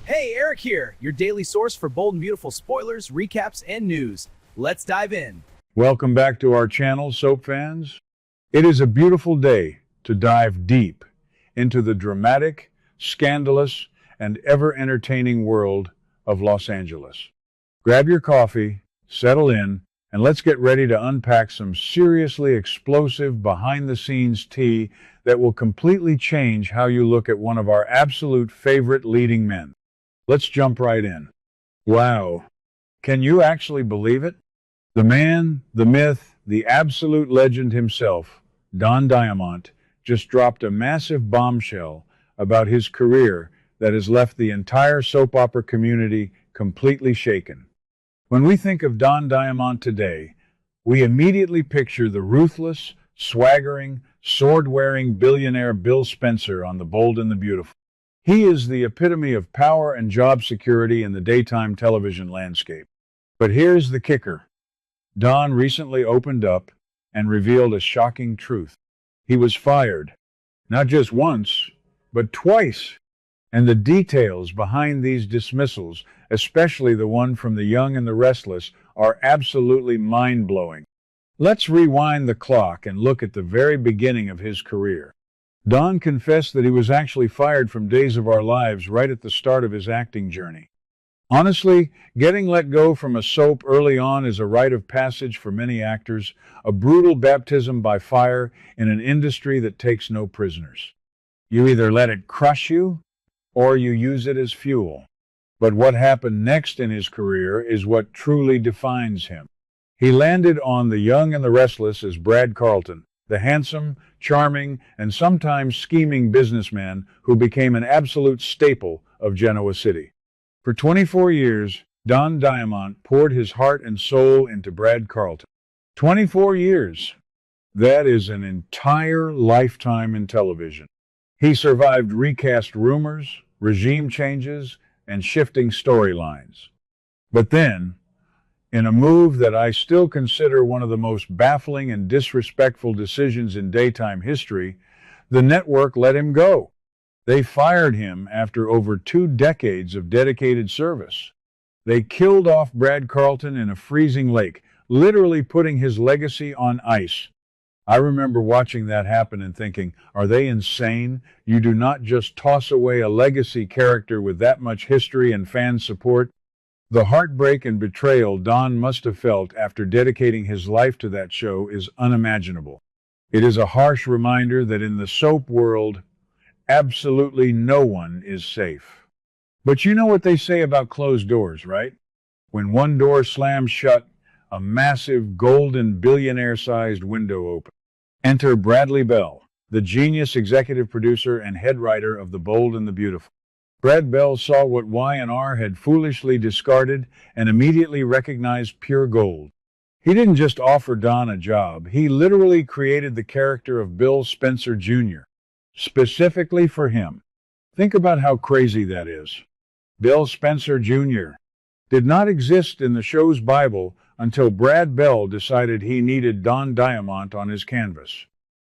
Hey, Eric here, your daily source for bold and beautiful spoilers, recaps, and news. Let's dive in. Welcome back to our channel, soap fans. It is a beautiful day to dive deep into the dramatic, scandalous, and ever-entertaining world of Los Angeles. Grab your coffee, settle in, and let's get ready to unpack some seriously explosive behind-the-scenes tea that will completely change how you look at one of our absolute favorite leading men. Let's jump right in. Wow. Can you actually believe it? The man, the myth, the absolute legend himself, Don Diamont, just dropped a massive bombshell about his career that has left the entire soap opera community completely shaken. When we think of Don Diamont today, we immediately picture the ruthless, swaggering, sword-wearing billionaire Bill Spencer on The Bold and the Beautiful. He is the epitome of power and job security in the daytime television landscape. But here's the kicker. Don recently opened up and revealed a shocking truth. He was fired, not just once, but twice. And the details behind these dismissals, especially the one from The Young and the Restless, are absolutely mind-blowing. Let's rewind the clock and look at the very beginning of his career. Don confessed that he was actually fired from Days of Our Lives right at the start of his acting journey. Honestly, getting let go from a soap early on is a rite of passage for many actors, a brutal baptism by fire in an industry that takes no prisoners. You either let it crush you, or you use it as fuel. But what happened next in his career is what truly defines him. He landed on The Young and the Restless as Brad Carlton, the handsome, charming, and sometimes scheming businessman who became an absolute staple of Genoa City. For 24 years, Don Diamont poured his heart and soul into Brad Carlton. 24 years! That is an entire lifetime in television. He survived recast rumors, regime changes, and shifting storylines. But then, in a move that I still consider one of the most baffling and disrespectful decisions in daytime history, the network let him go. They fired him after over 2 decades of dedicated service. They killed off Brad Carlton in a freezing lake, literally putting his legacy on ice. I remember watching that happen and thinking, are they insane? You do not just toss away a legacy character with that much history and fan support. The heartbreak and betrayal Don must have felt after dedicating his life to that show is unimaginable. It is a harsh reminder that in the soap world, absolutely no one is safe. But you know what they say about closed doors, right? When one door slams shut, a massive golden billionaire-sized window opens. Enter Bradley Bell, the genius executive producer and head writer of The Bold and the Beautiful. Brad Bell saw what Y&R had foolishly discarded and immediately recognized pure gold. He didn't just offer Don a job, he literally created the character of Bill Spencer Jr., specifically for him. Think about how crazy that is. Bill Spencer Jr. did not exist in the show's Bible until Brad Bell decided he needed Don Diamont on his canvas.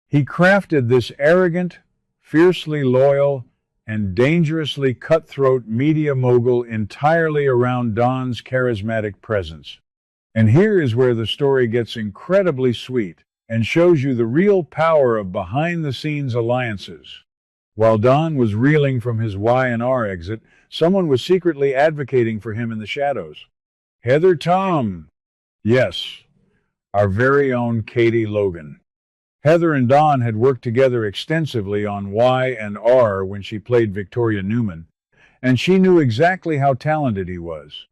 He crafted this arrogant, fiercely loyal, and dangerously cutthroat media mogul entirely around Don's charismatic presence. And here is where the story gets incredibly sweet and shows you the real power of behind-the-scenes alliances. While Don was reeling from his Y&R exit, someone was secretly advocating for him in the shadows. Heather Tom! Yes, our very own Katie Logan. Heather and Don had worked together extensively on Y&R when she played Victoria Newman, and she knew exactly how talented he was.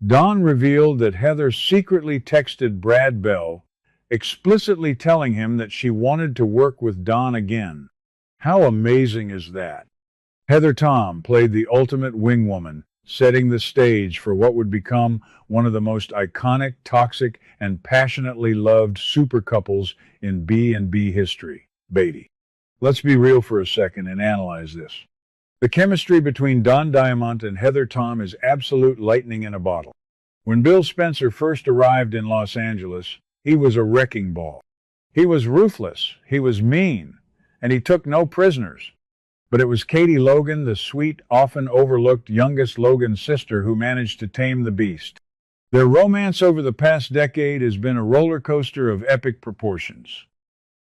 Don revealed that Heather secretly texted Brad Bell, explicitly telling him that she wanted to work with Don again. How amazing is that? Heather Tom played the ultimate wingwoman, setting the stage for what would become one of the most iconic, toxic, and passionately loved super couples in B&B history, Beatty. Let's be real for a second and analyze this. The chemistry between Don Diamont and Heather Tom is absolute lightning in a bottle. When Bill Spencer first arrived in Los Angeles, he was a wrecking ball. He was ruthless, he was mean, and he took no prisoners. But it was Katie Logan, the sweet, often overlooked youngest Logan sister, who managed to tame the beast. Their romance over the past decade has been a roller coaster of epic proportions.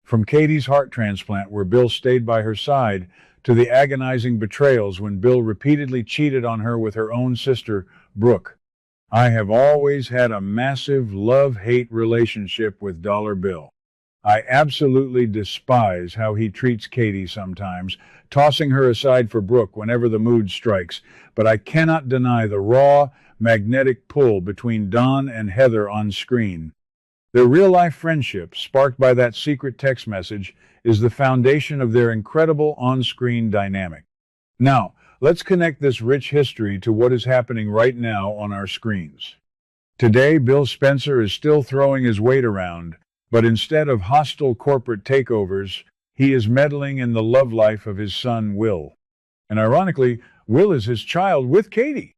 From Katie's heart transplant, where Bill stayed by her side, to the agonizing betrayals when Bill repeatedly cheated on her with her own sister, Brooke. I have always had a massive love-hate relationship with Dollar Bill. I absolutely despise how he treats Katie sometimes, tossing her aside for Brooke whenever the mood strikes, but I cannot deny the raw, magnetic pull between Don and Heather on screen. Their real-life friendship, sparked by that secret text message, is the foundation of their incredible on-screen dynamic. Now, let's connect this rich history to what is happening right now on our screens. Today, Bill Spencer is still throwing his weight around, but instead of hostile corporate takeovers, he is meddling in the love life of his son, Will. And ironically, Will is his child with Katie.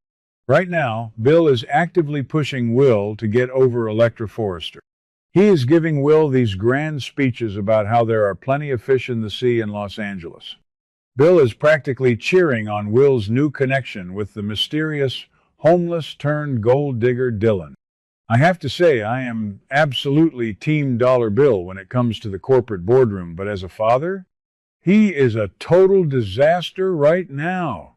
Right now, Bill is actively pushing Will to get over Electra Forrester. He is giving Will these grand speeches about how there are plenty of fish in the sea in Los Angeles. Bill is practically cheering on Will's new connection with the mysterious, homeless-turned-gold digger Dylan. I have to say, I am absolutely Team Dollar Bill when it comes to the corporate boardroom, but as a father, he is a total disaster right now.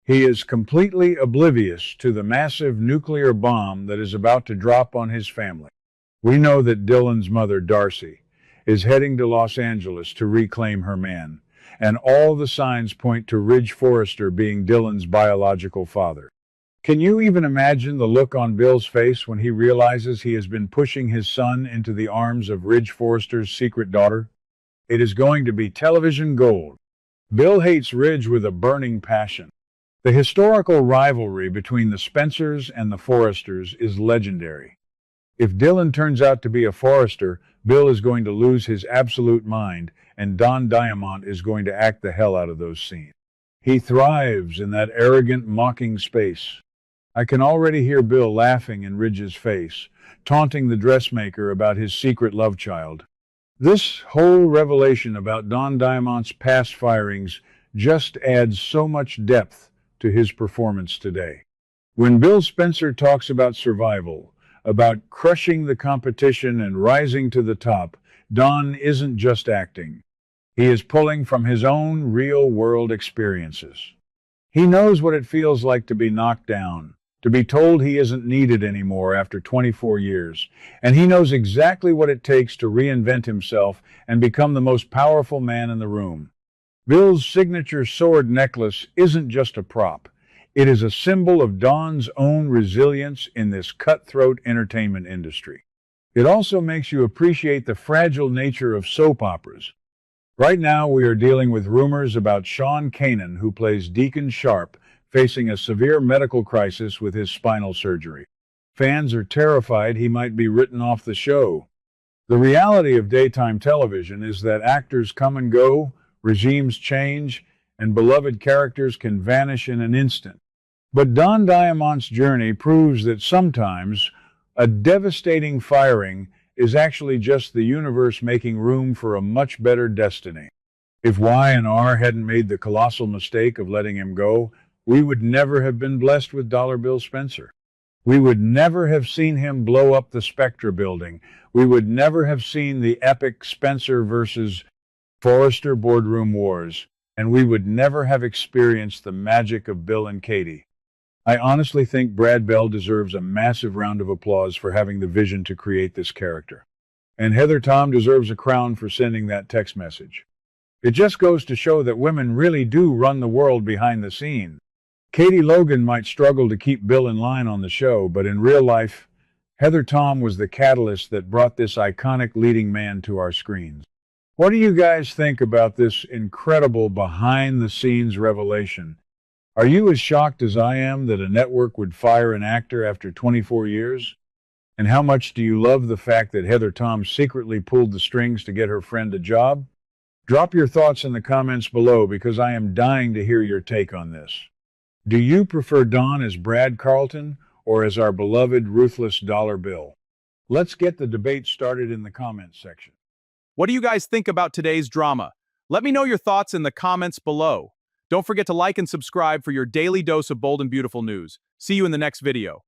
He is completely oblivious to the massive nuclear bomb that is about to drop on his family. We know that Dylan's mother, Darcy, is heading to Los Angeles to reclaim her man, and all the signs point to Ridge Forrester being Dylan's biological father. Can you even imagine the look on Bill's face when he realizes he has been pushing his son into the arms of Ridge Forrester's secret daughter? It is going to be television gold. Bill hates Ridge with a burning passion. The historical rivalry between the Spencers and the Forresters is legendary. If Dylan turns out to be a Forrester, Bill is going to lose his absolute mind, and Don Diamont is going to act the hell out of those scenes. He thrives in that arrogant, mocking space. I can already hear Bill laughing in Ridge's face, taunting the dressmaker about his secret love child. This whole revelation about Don Diamant's past firings just adds so much depth to his performance today. When Bill Spencer talks about survival, about crushing the competition and rising to the top, Don isn't just acting. He is pulling from his own real-world experiences. He knows what it feels like to be knocked down, to be told he isn't needed anymore after 24 years, and he knows exactly what it takes to reinvent himself and become the most powerful man in the room. Bill's signature sword necklace isn't just a prop. It is a symbol of Don's own resilience in this cutthroat entertainment industry. It also makes you appreciate the fragile nature of soap operas. Right now, we are dealing with rumors about Sean Kanan, who plays Deacon Sharp, facing a severe medical crisis with his spinal surgery. Fans are terrified he might be written off the show. The reality of daytime television is that actors come and go, regimes change, and beloved characters can vanish in an instant. But Don Diamant's journey proves that sometimes a devastating firing is actually just the universe making room for a much better destiny. If Y&R hadn't made the colossal mistake of letting him go, we would never have been blessed with Dollar Bill Spencer. We would never have seen him blow up the Spectra building. We would never have seen the epic Spencer versus Forrester boardroom wars. And we would never have experienced the magic of Bill and Katie. I honestly think Brad Bell deserves a massive round of applause for having the vision to create this character. And Heather Tom deserves a crown for sending that text message. It just goes to show that women really do run the world behind the scenes. Katie Logan might struggle to keep Bill in line on the show, but in real life, Heather Tom was the catalyst that brought this iconic leading man to our screens. What do you guys think about this incredible behind-the-scenes revelation? Are you as shocked as I am that a network would fire an actor after 24 years? And how much do you love the fact that Heather Tom secretly pulled the strings to get her friend a job? Drop your thoughts in the comments below because I am dying to hear your take on this. Do you prefer Don as Brad Carlton or as our beloved ruthless Dollar Bill? Let's get the debate started in the comments section. What do you guys think about today's drama? Let me know your thoughts in the comments below. Don't forget to like and subscribe for your daily dose of bold and beautiful news. See you in the next video.